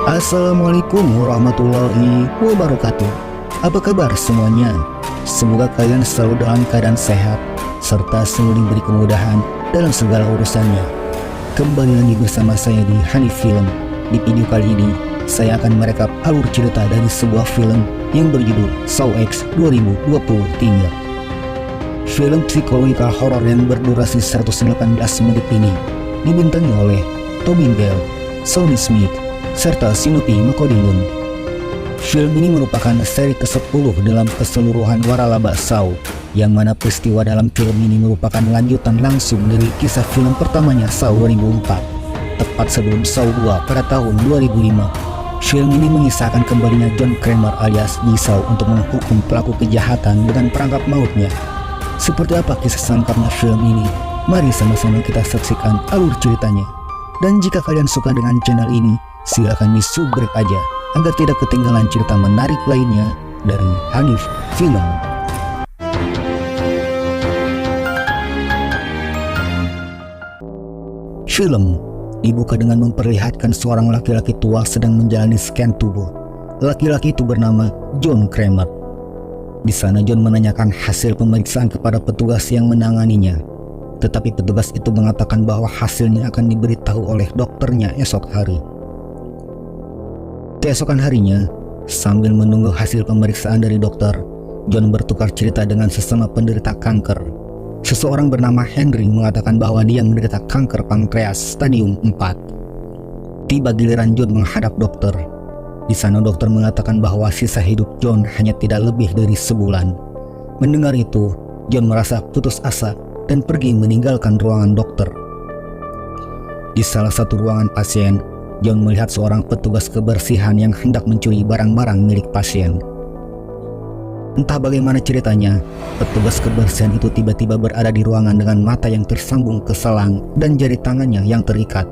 Assalamualaikum warahmatullahi wabarakatuh. Apa kabar semuanya? Semoga kalian selalu dalam keadaan sehat serta selalu diberi kemudahan dalam segala urusannya. Kembali lagi bersama saya di Hanif Film. Di video kali ini saya akan merekap alur cerita dari sebuah film yang berjudul Saw X 2023. Film psikologikal horor yang berdurasi 118 menit ini dibintangi oleh Tobin Bell, Sonny Smith, serta Shinobi Makodilun. Film ini merupakan seri ke-10 dalam keseluruhan waralaba Saw, yang mana peristiwa dalam film ini merupakan lanjutan langsung dari kisah film pertamanya Saw 2004, tepat sebelum Saw 2 pada tahun 2005. Film ini mengisahkan kembalinya John Kramer alias Jigsaw untuk menghukum pelaku kejahatan dengan perangkap mautnya. Seperti apa kisah selengkapnya film ini? Mari sama-sama kita saksikan alur ceritanya. Dan jika kalian suka dengan channel ini, silakan di subscribe aja agar tidak ketinggalan cerita menarik lainnya dari Hanif Film. Film dibuka dengan memperlihatkan seorang laki-laki tua sedang menjalani scan tubuh. Laki-laki itu bernama John Kramer. Di sana John menanyakan hasil pemeriksaan kepada petugas yang menanganinya. Tetapi petugas itu mengatakan bahwa hasilnya akan diberitahu oleh dokternya esok hari. Keesokan harinya, sambil menunggu hasil pemeriksaan dari dokter, John bertukar cerita dengan sesama penderita kanker. Seseorang bernama Henry mengatakan bahwa dia menderita kanker pankreas stadium 4. Tiba giliran John menghadap dokter. Di sana dokter mengatakan bahwa sisa hidup John hanya tidak lebih dari sebulan. Mendengar itu, John merasa putus asa dan pergi meninggalkan ruangan dokter. Di salah satu ruangan pasien, John melihat seorang petugas kebersihan yang hendak mencuri barang-barang milik pasien. Entah bagaimana ceritanya, petugas kebersihan itu tiba-tiba berada di ruangan dengan mata yang tersambung ke selang dan jari tangannya yang terikat.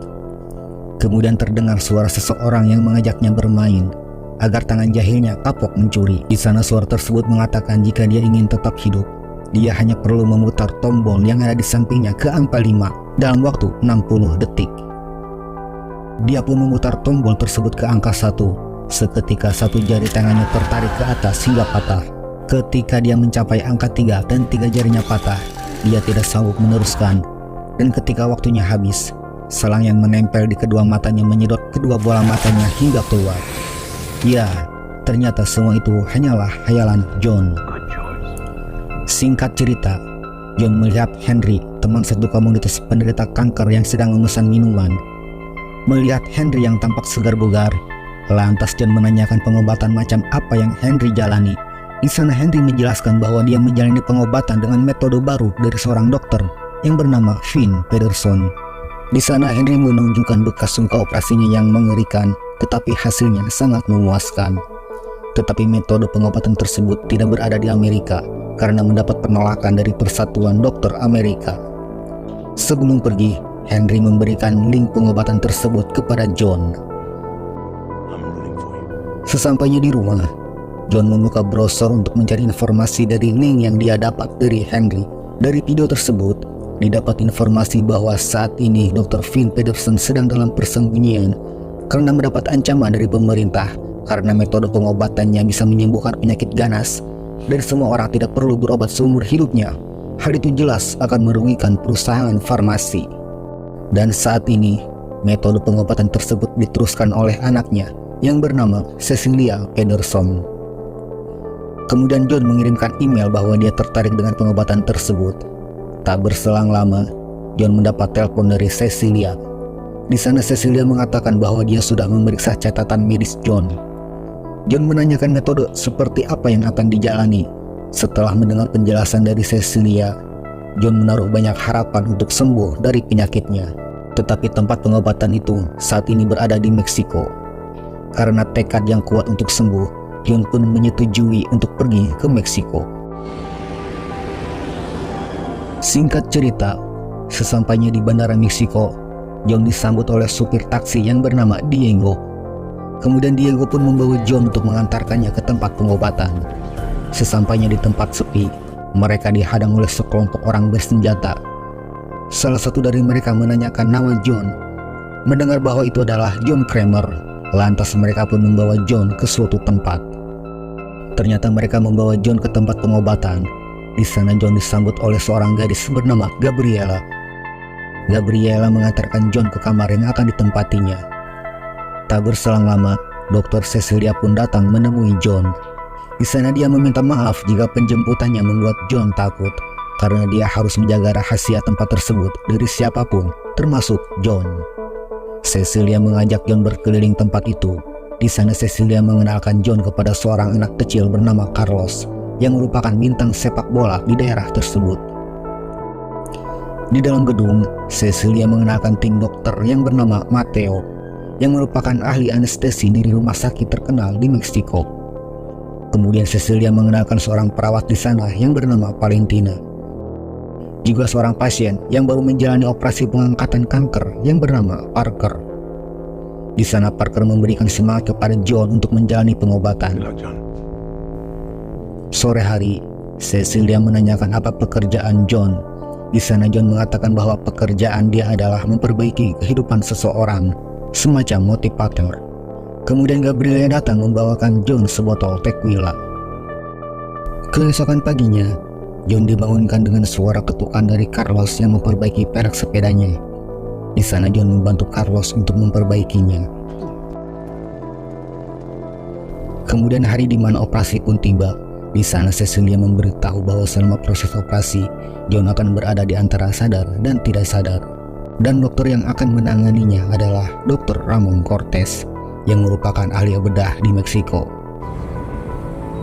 Kemudian terdengar suara seseorang yang mengajaknya bermain agar tangan jahilnya kapok mencuri. Di sana suara tersebut mengatakan jika dia ingin tetap hidup, dia hanya perlu memutar tombol yang ada di sampingnya ke angka 5 dalam waktu 60 detik. Dia pun memutar tombol tersebut ke angka 1. Seketika satu jari tangannya tertarik ke atas hingga patah. Ketika dia mencapai angka 3 dan 3 jarinya patah, dia tidak sanggup meneruskan. Dan ketika waktunya habis, selang yang menempel di kedua matanya menyedot kedua bola matanya hingga keluar. Ya, ternyata semua itu hanyalah khayalan John. Singkat cerita, John melihat Henry, teman satu komunitas penderita kanker yang sedang memesan minuman. Melihat Henry yang tampak segar bugar, lantas John menanyakan pengobatan macam apa yang Henry jalani. Di sana Henry menjelaskan bahwa dia menjalani pengobatan dengan metode baru dari seorang dokter yang bernama Finn Pedersen. Di sana Henry menunjukkan bekas luka operasinya yang mengerikan, tetapi hasilnya sangat memuaskan. Tetapi metode pengobatan tersebut tidak berada di Amerika karena mendapat penolakan dari Persatuan Dokter Amerika. Sebelum pergi, Henry memberikan link pengobatan tersebut kepada John. Sesampainya di rumah, John membuka browser untuk mencari informasi dari link yang dia dapat dari Henry. Dari video tersebut, didapat informasi bahwa saat ini Dr. Finn Pedersen sedang dalam persembunyian karena mendapat ancaman dari pemerintah karena metode pengobatannya bisa menyembuhkan penyakit ganas dan semua orang tidak perlu berobat seumur hidupnya. Hal itu jelas akan merugikan perusahaan farmasi. Dan saat ini, metode pengobatan tersebut diteruskan oleh anaknya yang bernama Cecilia Pedersen. Kemudian John mengirimkan email bahwa dia tertarik dengan pengobatan tersebut. Tak berselang lama, John mendapat telepon dari Cecilia. Di sana Cecilia mengatakan bahwa dia sudah memeriksa catatan medis John. John menanyakan metode seperti apa yang akan dijalani. Setelah mendengar penjelasan dari Cecilia, John menaruh banyak harapan untuk sembuh dari penyakitnya. Tetapi tempat pengobatan itu saat ini berada di Meksiko. Karena tekad yang kuat untuk sembuh, John pun menyetujui untuk pergi ke Meksiko. Singkat cerita, sesampainya di bandara Meksiko, John disambut oleh supir taksi yang bernama Diego. Kemudian Diego pun membawa John untuk mengantarkannya ke tempat pengobatan. Sesampainya di tempat sepi, mereka dihadang oleh sekelompok orang bersenjata. Salah satu dari mereka menanyakan nama John. Mendengar bahwa itu adalah John Kramer, Lantas mereka pun membawa John ke suatu tempat. Ternyata mereka membawa John ke tempat pengobatan. Di sana John disambut oleh seorang gadis bernama Gabriela. Gabriela mengantarkan John ke kamar yang akan ditempatinya. Tak berselang lama, Dr. Cecilia pun datang menemui John. Di sana dia meminta maaf jika penjemputannya membuat John takut, karena dia harus menjaga rahasia tempat tersebut dari siapapun, termasuk John. Cecilia mengajak John berkeliling tempat itu. Di sana Cecilia mengenalkan John kepada seorang anak kecil bernama Carlos, yang merupakan bintang sepak bola di daerah tersebut. Di dalam gedung, Cecilia mengenalkan tim dokter yang bernama Mateo, yang merupakan ahli anestesi dari rumah sakit terkenal di Meksiko. Kemudian Cecilia mengenalkan seorang perawat di sana yang bernama Valentina, juga seorang pasien yang baru menjalani operasi pengangkatan kanker yang bernama Parker. Di sana Parker memberikan semangat kepada John untuk menjalani pengobatan. Sore hari, Cecilia menanyakan apa pekerjaan John. Di sana John mengatakan bahwa pekerjaan dia adalah memperbaiki kehidupan seseorang, semacam motivator. Kemudian Gabriela datang membawakan John sebotol tequila. Keesokan paginya, John dibangunkan dengan suara ketukan dari Carlos yang memperbaiki pelek sepedanya. Di sana John membantu Carlos untuk memperbaikinya. Kemudian hari di mana operasi pun tiba. Di sana Cecilia memberitahu bahwa selama proses operasi, John akan berada di antara sadar dan tidak sadar. Dan dokter yang akan menanganinya adalah Dr. Ramon Cortez, yang merupakan ahli bedah di Meksiko.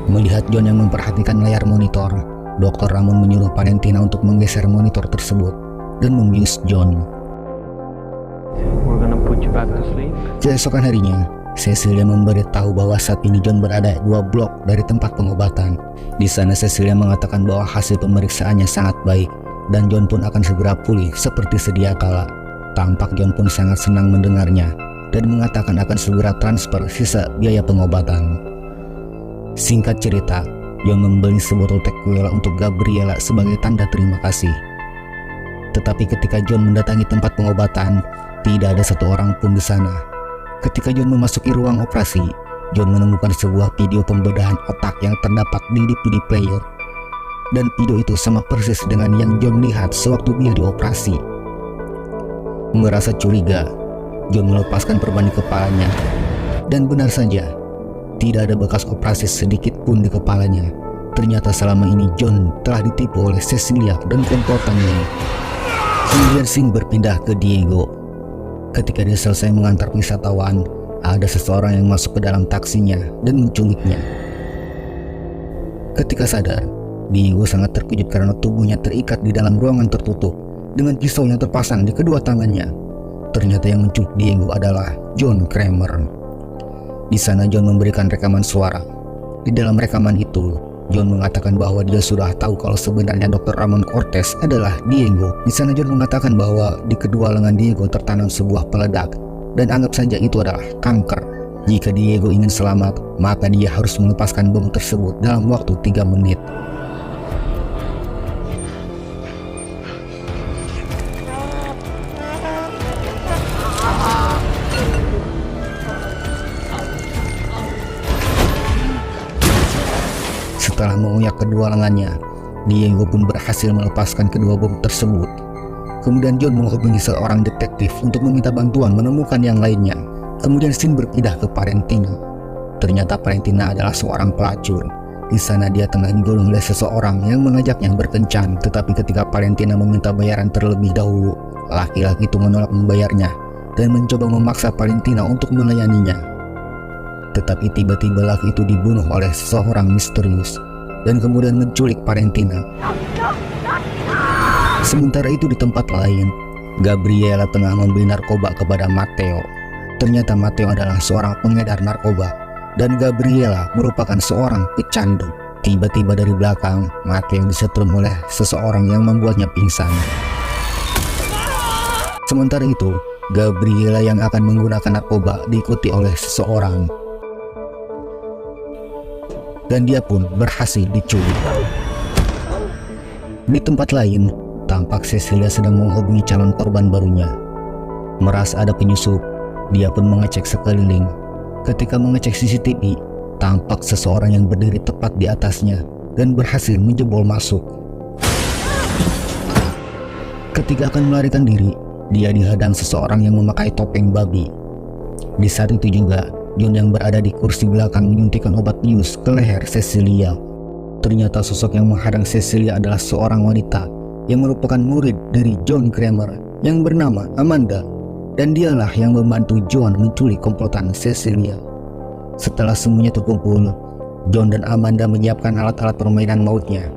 Melihat John yang memperhatikan layar monitor, Dr. Ramon menyuruh Valentina untuk menggeser monitor tersebut dan membius John. Keesokan harinya, Cecilia memberitahu bahwa saat ini John berada 2 blok dari tempat pengobatan. Di sana Cecilia mengatakan bahwa hasil pemeriksaannya sangat baik dan John pun akan segera pulih seperti sedia kala. Tampak John pun sangat senang mendengarnya dan mengatakan akan segera transfer sisa biaya pengobatan. Singkat cerita, John membeli sebotol tequila untuk Gabriela sebagai tanda terima kasih. Tetapi ketika John mendatangi tempat pengobatan, tidak ada satu orang pun di sana. Ketika John memasuki ruang operasi, John menemukan sebuah video pembedahan otak yang terdapat di DVD player. Dan video itu sama persis dengan yang John lihat sewaktu dia dioperasi. Merasa curiga, John melepaskan perban di kepalanya. Dan benar saja, tidak ada bekas operasi sedikit pun di kepalanya. Ternyata selama ini John telah ditipu oleh Cecilia dan komplotannya. Kemudian scene berpindah ke Diego. Ketika dia selesai mengantar wisatawan, ada seseorang yang masuk ke dalam taksinya dan menculiknya. Ketika sadar, Diego sangat terkejut karena tubuhnya terikat di dalam ruangan tertutup dengan pisau yang terpasang di kedua tangannya. Ternyata yang menculik Diego adalah John Kramer. Di sana John memberikan rekaman suara. Di dalam rekaman itu, John mengatakan bahwa dia sudah tahu kalau sebenarnya Dr. Ramon Cortez adalah Diego. Di sana John mengatakan bahwa di kedua lengan Diego tertanam sebuah peledak dan anggap saja itu adalah kanker. Jika Diego ingin selamat, maka dia harus melepaskan bom tersebut dalam waktu 3 menit. Setelah mengoyak kedua lengannya, Diego pun berhasil melepaskan kedua bom tersebut. Kemudian John menghubungi seorang detektif untuk meminta bantuan menemukan yang lainnya. Kemudian scene berpindah ke Valentina. Ternyata Valentina adalah seorang pelacur. Di sana dia tengah digulung oleh seseorang yang mengajaknya berkencan. Tetapi ketika Valentina meminta bayaran terlebih dahulu, laki-laki itu menolak membayarnya dan mencoba memaksa Valentina untuk melayaninya. Tetapi tiba-tiba laki itu dibunuh oleh seseorang misterius dan kemudian menculik Valentina. Sementara itu di tempat lain, Gabriela tengah membeli narkoba kepada Mateo. Ternyata Mateo adalah seorang pengedar narkoba dan Gabriela merupakan seorang pecandu. Tiba-tiba dari belakang, Mateo disetrum oleh seseorang yang membuatnya pingsan. Sementara itu, Gabriela yang akan menggunakan narkoba diikuti oleh seseorang. Dan dia pun berhasil diculik. Di tempat lain, tampak Cecilia sedang menghubungi calon korban barunya. Merasa ada penyusup, dia pun mengecek sekeliling Ketika mengecek CCTV, tampak seseorang yang berdiri tepat di atasnya dan berhasil menjebol masuk. Ketika akan melarikan diri, dia dihadang seseorang yang memakai topeng babi. Di saat itu juga, John yang berada di kursi belakang menyuntikkan obat bius ke leher Cecilia. Ternyata sosok yang menghadang Cecilia adalah seorang wanita yang merupakan murid dari John Kramer yang bernama Amanda, dan dialah yang membantu John menculik komplotan Cecilia. Setelah semuanya terkumpul, John dan Amanda menyiapkan alat-alat permainan mautnya,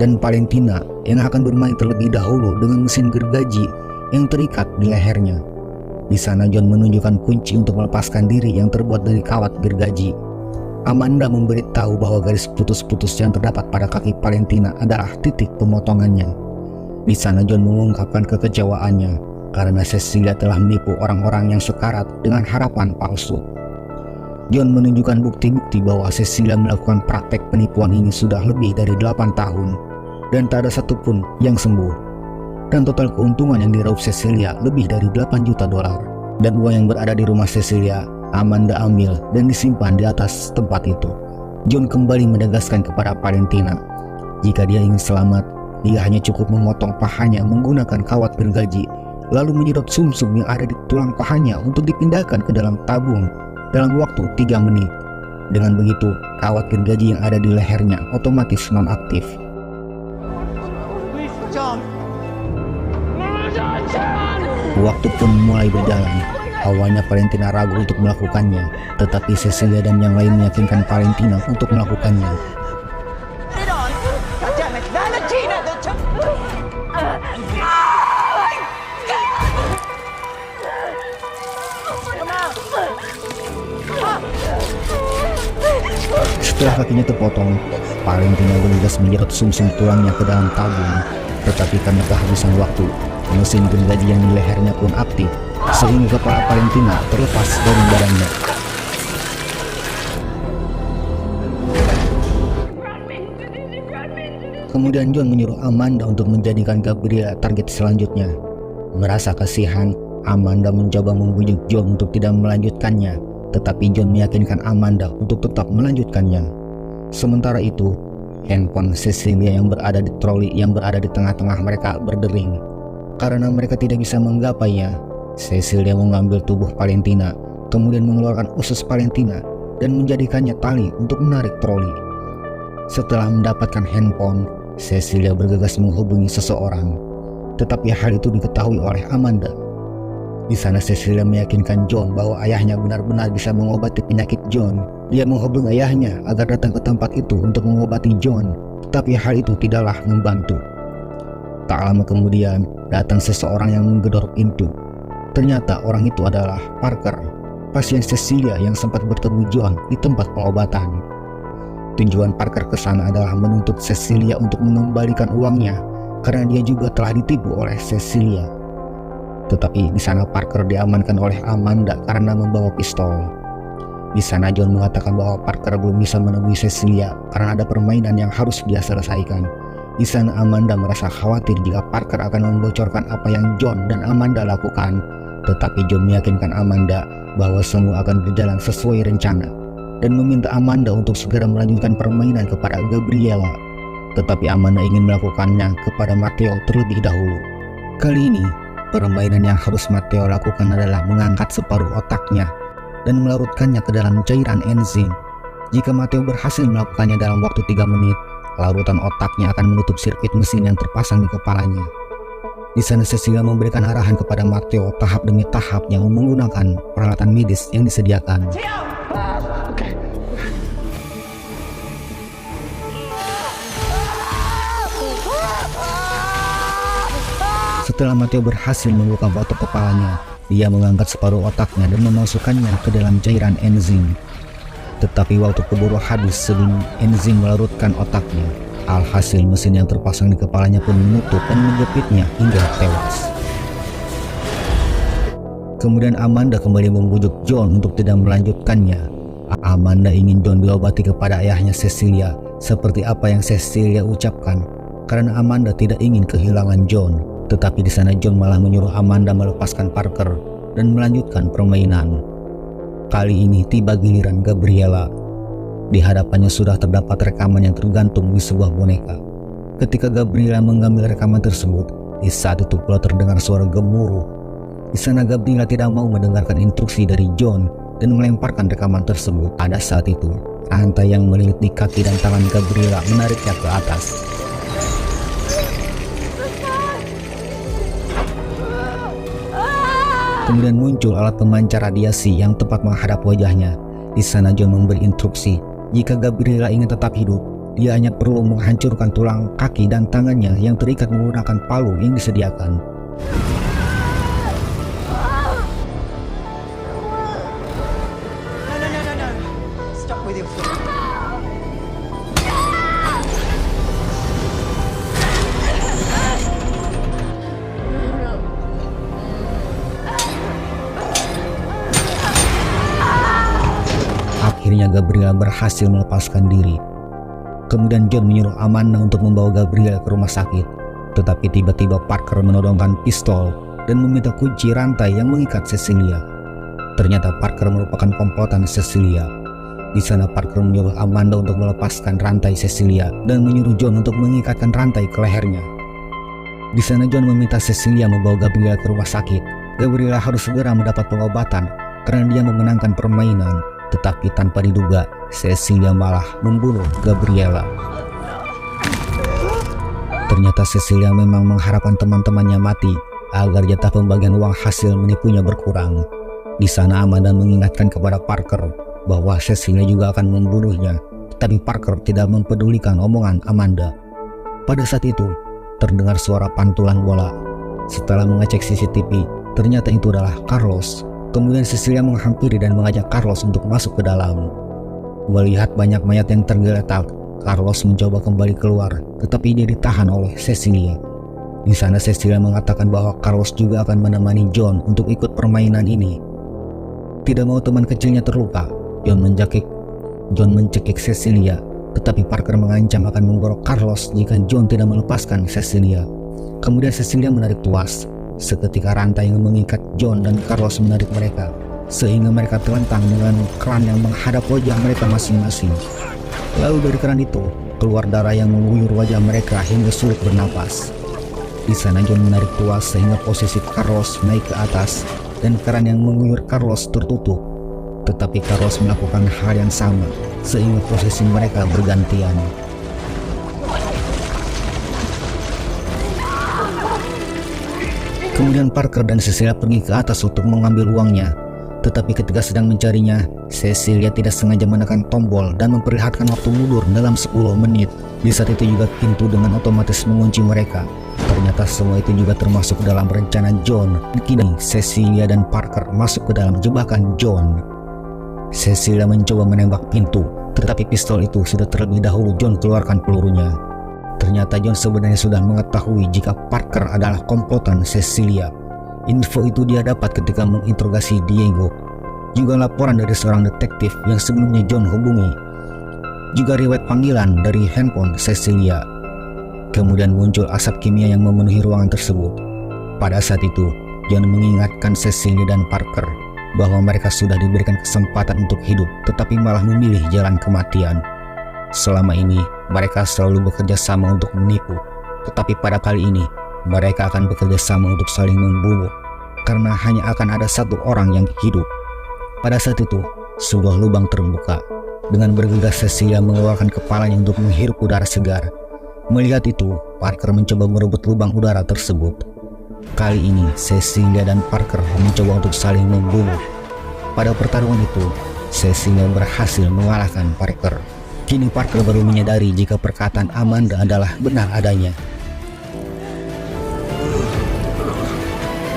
dan Valentina yang akan bermain terlebih dahulu dengan mesin gergaji yang terikat di lehernya. Di sana John menunjukkan kunci untuk melepaskan diri yang terbuat dari kawat gergaji. Amanda memberitahu bahwa garis putus-putus yang terdapat pada kaki Valentina adalah titik pemotongannya. Di sana John mengungkapkan kekecewaannya karena Cecilia telah menipu orang-orang yang sekarat dengan harapan palsu. John menunjukkan bukti-bukti bahwa Cecilia melakukan praktek penipuan ini sudah lebih dari 8 tahun dan tak ada satupun yang sembuh. Dan total keuntungan yang diraup Cecilia lebih dari 8 juta dolar. Dan uang yang berada di rumah Cecilia, Amanda ambil dan disimpan di atas tempat itu. John kembali menegaskan kepada Valentina, jika dia ingin selamat, dia hanya cukup memotong pahanya menggunakan kawat gergaji, lalu menyedot sumsum yang ada di tulang pahanya untuk dipindahkan ke dalam tabung dalam waktu 3 menit. Dengan begitu, kawat gergaji yang ada di lehernya otomatis nonaktif. Waktu pun mulai berjalan. Awalnya Valentina ragu untuk melakukannya, tetapi Cecilia dan yang lain meyakinkan Valentina untuk melakukannya. Setelah kakinya terpotong, Valentina bergegas menyedot sumsum tulangnya ke dalam tabung. Tetapi karena kehabisan waktu, mesin gergaji yang di lehernya pun aktif, sehingga kepala Valentina terlepas dari badannya. Kemudian John menyuruh Amanda untuk menjadikan Gabriela target selanjutnya. Merasa kasihan, Amanda mencoba membujuk John untuk tidak melanjutkannya, tetapi John meyakinkan Amanda untuk tetap melanjutkannya. Sementara itu, handphone Cecilia yang berada di troli yang berada di tengah-tengah mereka berdering. Karena mereka tidak bisa menggapainya, Cecilia mengambil tubuh Valentina, kemudian mengeluarkan usus Valentina dan menjadikannya tali untuk menarik troli. Setelah mendapatkan handphone, Cecilia bergegas menghubungi seseorang, tetapi hal itu diketahui oleh Amanda. Di sana Cecilia meyakinkan John bahwa ayahnya benar-benar bisa mengobati penyakit John. Dia menghubungi ayahnya agar datang ke tempat itu untuk mengobati John, tetapi hal itu tidaklah membantu. Tak lama kemudian, datang seseorang yang menggedor pintu. Ternyata orang itu adalah Parker, pasien Cecilia yang sempat bertemu John di tempat pengobatan. Tujuan Parker ke sana adalah menuntut Cecilia untuk mengembalikan uangnya karena dia juga telah ditipu oleh Cecilia. Tetapi di sana Parker diamankan oleh Amanda karena membawa pistol. Di sana John mengatakan bahwa Parker belum bisa menemui Cecilia karena ada permainan yang harus dia selesaikan. Di sana Amanda merasa khawatir jika Parker akan membocorkan apa yang John dan Amanda lakukan. Tetapi John meyakinkan Amanda bahwa semua akan berjalan sesuai rencana dan meminta Amanda untuk segera melanjutkan permainan kepada Gabriela. Tetapi Amanda ingin melakukannya kepada Matteo terlebih dahulu. Kali ini, permainan yang harus Matteo lakukan adalah mengangkat separuh otaknya dan melarutkannya ke dalam cairan enzim. Jika Matteo berhasil melakukannya dalam waktu 3 menit, larutan otaknya akan menutup sirkuit mesin yang terpasang di kepalanya. Di sana Cecilia memberikan arahan kepada Matteo tahap demi tahap yang menggunakan peralatan medis yang disediakan. Setelah Matteo berhasil membuka batok kepalanya, dia mengangkat separuh otaknya dan memasukkannya ke dalam cairan enzim. Tetapi waktu keburu habis sebelum enzim melarutkan otaknya. Alhasil mesin yang terpasang di kepalanya pun menutup dan menjepitnya hingga tewas. Kemudian Amanda kembali membujuk John untuk tidak melanjutkannya. Amanda ingin John diobati kepada ayahnya Cecilia, seperti apa yang Cecilia ucapkan, karena Amanda tidak ingin kehilangan John. Tetapi di sana John malah menyuruh Amanda melepaskan Parker dan melanjutkan permainan. Kali ini tiba giliran Gabriela. Di hadapannya sudah terdapat rekaman yang tergantung di sebuah boneka. Ketika Gabriela mengambil rekaman tersebut, di saat itu pula terdengar suara gemuruh. Di sana Gabriela tidak mau mendengarkan instruksi dari John dan melemparkan rekaman tersebut. Pada saat itu, rantai yang melilit di kaki dan tangan Gabriela menariknya ke atas. Kemudian muncul alat pemancar radiasi yang tepat menghadap wajahnya. Di sana John memberi instruksi, jika Gabriela ingin tetap hidup, dia hanya perlu menghancurkan tulang kaki dan tangannya yang terikat menggunakan palu yang disediakan. Stop with your foot. Akhirnya Gabriela berhasil melepaskan diri. Kemudian John menyuruh Amanda untuk membawa Gabriela ke rumah sakit. Tetapi tiba-tiba Parker menodongkan pistol dan meminta kunci rantai yang mengikat Cecilia. Ternyata Parker merupakan komplotan Cecilia. Di sana Parker menyuruh Amanda untuk melepaskan rantai Cecilia dan menyuruh John untuk mengikatkan rantai ke lehernya. Di sana John meminta Cecilia membawa Gabriela ke rumah sakit. Gabriela harus segera mendapat pengobatan karena dia memenangkan permainan. Tetapi tanpa diduga, Cecilia malah membunuh Gabriela. Ternyata Cecilia memang mengharapkan teman-temannya mati agar jatah pembagian uang hasil menipunya berkurang. Di sana Amanda mengingatkan kepada Parker bahwa Cecilia juga akan membunuhnya, tetapi Parker tidak mempedulikan omongan Amanda. Pada saat itu, terdengar suara pantulan bola. Setelah mengecek CCTV, ternyata itu adalah Carlos. Kemudian Cecilia menghampiri dan mengajak Carlos untuk masuk ke dalam. Melihat banyak mayat yang tergeletak, Carlos mencoba kembali keluar, tetapi dia ditahan oleh Cecilia. Di sana Cecilia mengatakan bahwa Carlos juga akan menemani John untuk ikut permainan ini. Tidak mau teman kecilnya terluka, John mencekik Cecilia, tetapi Parker mengancam akan menggorok Carlos jika John tidak melepaskan Cecilia. Kemudian Cecilia menarik tuas. Seketika rantai yang mengikat John dan Carlos menarik mereka, sehingga mereka terlentang dengan keran yang menghadap wajah mereka masing-masing. Lalu dari keran itu, keluar darah yang mengguyur wajah mereka hingga sulit bernapas. Di sana John menarik tuas sehingga posisi Carlos naik ke atas, dan keran yang mengguyur Carlos tertutup. Tetapi Carlos melakukan hal yang sama, sehingga posisi mereka bergantian. Kemudian Parker dan Cecilia pergi ke atas untuk mengambil uangnya. Tetapi ketika sedang mencarinya, Cecilia tidak sengaja menekan tombol dan memperlihatkan waktu mundur dalam 10 menit. Di saat itu juga pintu dengan otomatis mengunci mereka. Ternyata semua itu juga termasuk dalam rencana John. Kini Cecilia dan Parker masuk ke dalam jebakan John. Cecilia mencoba menembak pintu, tetapi pistol itu sudah terlebih dahulu John keluarkan pelurunya. Ternyata John sebenarnya sudah mengetahui jika Parker adalah komplotan Cecilia. Info itu dia dapat ketika menginterogasi Diego. Juga laporan dari seorang detektif yang sebelumnya John hubungi. Juga riwayat panggilan dari handphone Cecilia. Kemudian muncul asap kimia yang memenuhi ruangan tersebut. Pada saat itu, John mengingatkan Cecilia dan Parker bahwa mereka sudah diberikan kesempatan untuk hidup, tetapi malah memilih jalan kematian. Selama ini, mereka selalu bekerja sama untuk menipu. Tetapi pada kali ini, mereka akan bekerja sama untuk saling membunuh. Karena hanya akan ada satu orang yang hidup. Pada saat itu, sebuah lubang terbuka. Dengan bergegas Cecilia mengeluarkan kepalanya untuk menghirup udara segar. Melihat itu, Parker mencoba merebut lubang udara tersebut. Kali ini, Cecilia dan Parker mencoba untuk saling membunuh. Pada pertarungan itu, Cecilia berhasil mengalahkan Parker. Kini Parker baru menyadari jika perkataan Amanda adalah benar adanya.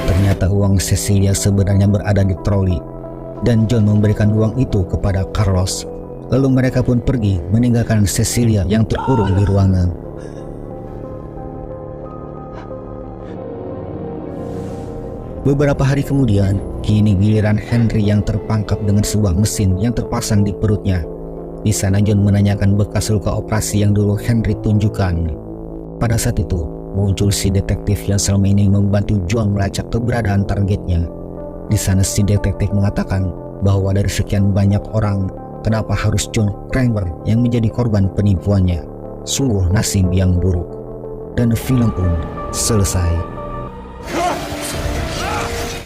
Ternyata uang Cecilia sebenarnya berada di troli, dan John memberikan uang itu kepada Carlos. Lalu mereka pun pergi meninggalkan Cecilia yang terkurung di ruangan. Beberapa hari kemudian, kini giliran Henry yang terpangkap dengan sebuah mesin yang terpasang di perutnya. Di sana John menanyakan bekas luka operasi yang dulu Henry tunjukkan. Pada saat itu, muncul si detektif yang selama ini membantu John melacak keberadaan targetnya. Di sana si detektif mengatakan bahwa dari sekian banyak orang, kenapa harus John Kramer yang menjadi korban penipuannya. Sungguh nasib yang buruk. Dan film pun selesai.